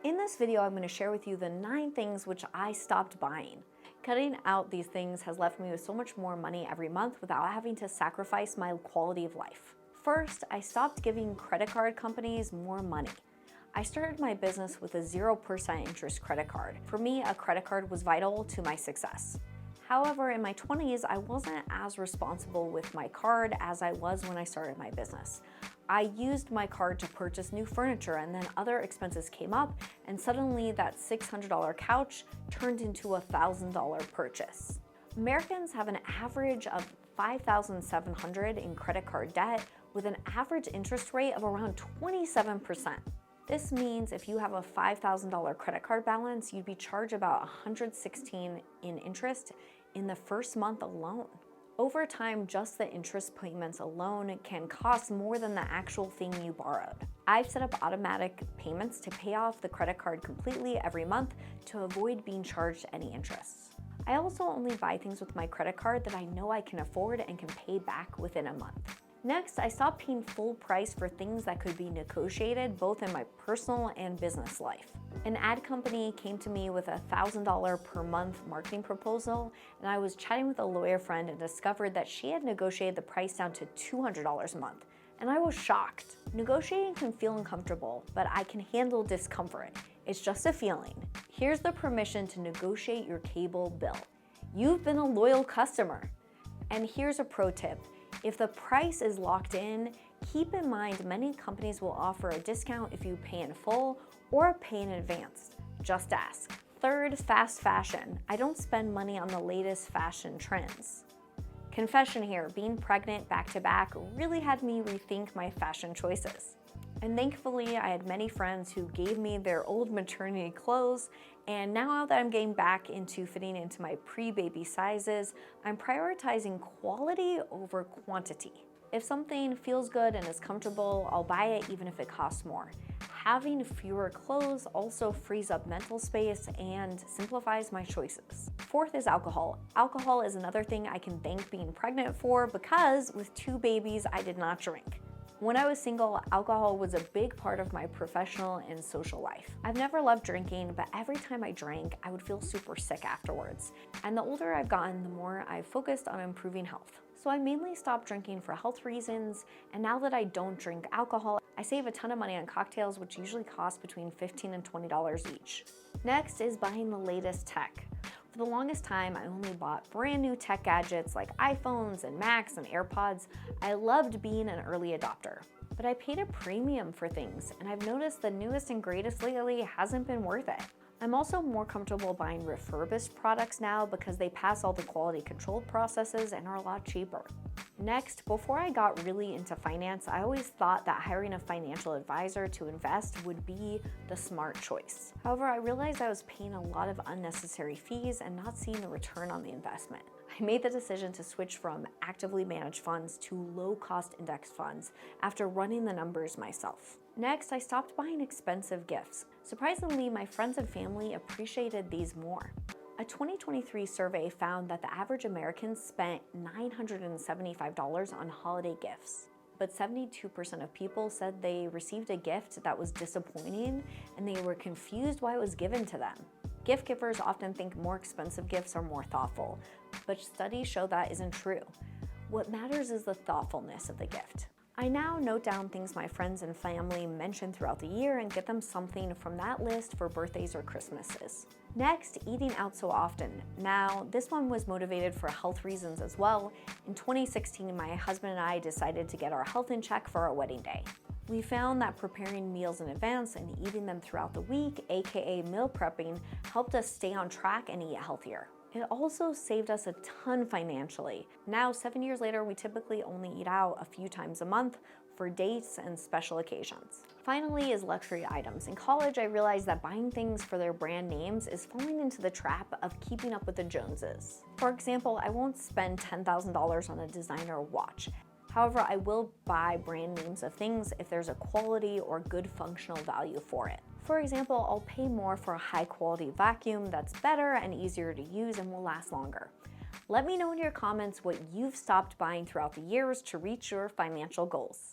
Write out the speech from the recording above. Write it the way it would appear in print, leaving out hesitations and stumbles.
In this video, I'm going to share with you the 9 things which I stopped buying. Cutting out these things has left me with so much more money every month without having to sacrifice my quality of life. First, I stopped giving credit card companies more money. I started my business with a 0% interest credit card. For me, a credit card was vital to my success. However, in my 20s, I wasn't as responsible with my card as I was when I started my business. I used my card to purchase new furniture, and then other expenses came up, and suddenly that $600 couch turned into a $1,000 purchase. Americans have an average of $5,700 in credit card debt with an average interest rate of around 27%. This means if you have a $5,000 credit card balance, you'd be charged about $116 in interest in the first month alone. Over time, just the interest payments alone can cost more than the actual thing you borrowed. I've set up automatic payments to pay off the credit card completely every month to avoid being charged any interest. I also only buy things with my credit card that I know I can afford and can pay back within a month. Next, I stopped paying full price for things that could be negotiated both in my personal and business life. An ad company came to me with a $1,000 per month marketing proposal, and I was chatting with a lawyer friend and discovered that she had negotiated the price down to $200 a month, and I was shocked. Negotiating can feel uncomfortable, but I can handle discomfort. It's just a feeling. Here's the permission to negotiate your cable bill. You've been a loyal customer. And here's a pro tip. If the price is locked in, keep in mind many companies will offer a discount if you pay in full or pay in advance. Just ask. Third, fast fashion. I don't spend money on the latest fashion trends. Confession here, being pregnant back-to-back really had me rethink my fashion choices. And thankfully, I had many friends who gave me their old maternity clothes, and now that I'm getting back into fitting into my pre-baby sizes, I'm prioritizing quality over quantity. If something feels good and is comfortable, I'll buy it even if it costs more. Having fewer clothes also frees up mental space and simplifies my choices. Fourth is alcohol. Alcohol is another thing I can thank being pregnant for because with 2 babies, I did not drink. When I was single, alcohol was a big part of my professional and social life. I've never loved drinking, but every time I drank, I would feel super sick afterwards. And the older I've gotten, the more I've focused on improving health. So I mainly stopped drinking for health reasons, and now that I don't drink alcohol, I save a ton of money on cocktails, which usually cost between $15 and $20 each. Next is buying the latest tech. For the longest time, I only bought brand new tech gadgets like iPhones and Macs and AirPods. I loved being an early adopter, but I paid a premium for things, and I've noticed the newest and greatest lately hasn't been worth it. I'm also more comfortable buying refurbished products now because they pass all the quality control processes and are a lot cheaper. Next, before I got really into finance, I always thought that hiring a financial advisor to invest would be the smart choice. However, I realized I was paying a lot of unnecessary fees and not seeing the return on the investment. I made the decision to switch from actively managed funds to low-cost index funds after running the numbers myself. Next, I stopped buying expensive gifts. Surprisingly, my friends and family appreciated these more. A 2023 survey found that the average American spent $975 on holiday gifts. But 72% of people said they received a gift that was disappointing and they were confused why it was given to them. Gift givers often think more expensive gifts are more thoughtful, but studies show that isn't true. What matters is the thoughtfulness of the gift. I now note down things my friends and family mention throughout the year and get them something from that list for birthdays or Christmases. Next, eating out so often. Now, this one was motivated for health reasons as well. In 2016, my husband and I decided to get our health in check for our wedding day. We found that preparing meals in advance and eating them throughout the week, aka meal prepping, helped us stay on track and eat healthier. It also saved us a ton financially. Now, 7 years later, we typically only eat out a few times a month for dates and special occasions. Finally is luxury items. In college, I realized that buying things for their brand names is falling into the trap of keeping up with the Joneses. For example, I won't spend $10,000 on a designer watch. However, I will buy brand names of things if there's a quality or good functional value for it. For example, I'll pay more for a high quality vacuum that's better and easier to use and will last longer. Let me know in your comments what you've stopped buying throughout the years to reach your financial goals.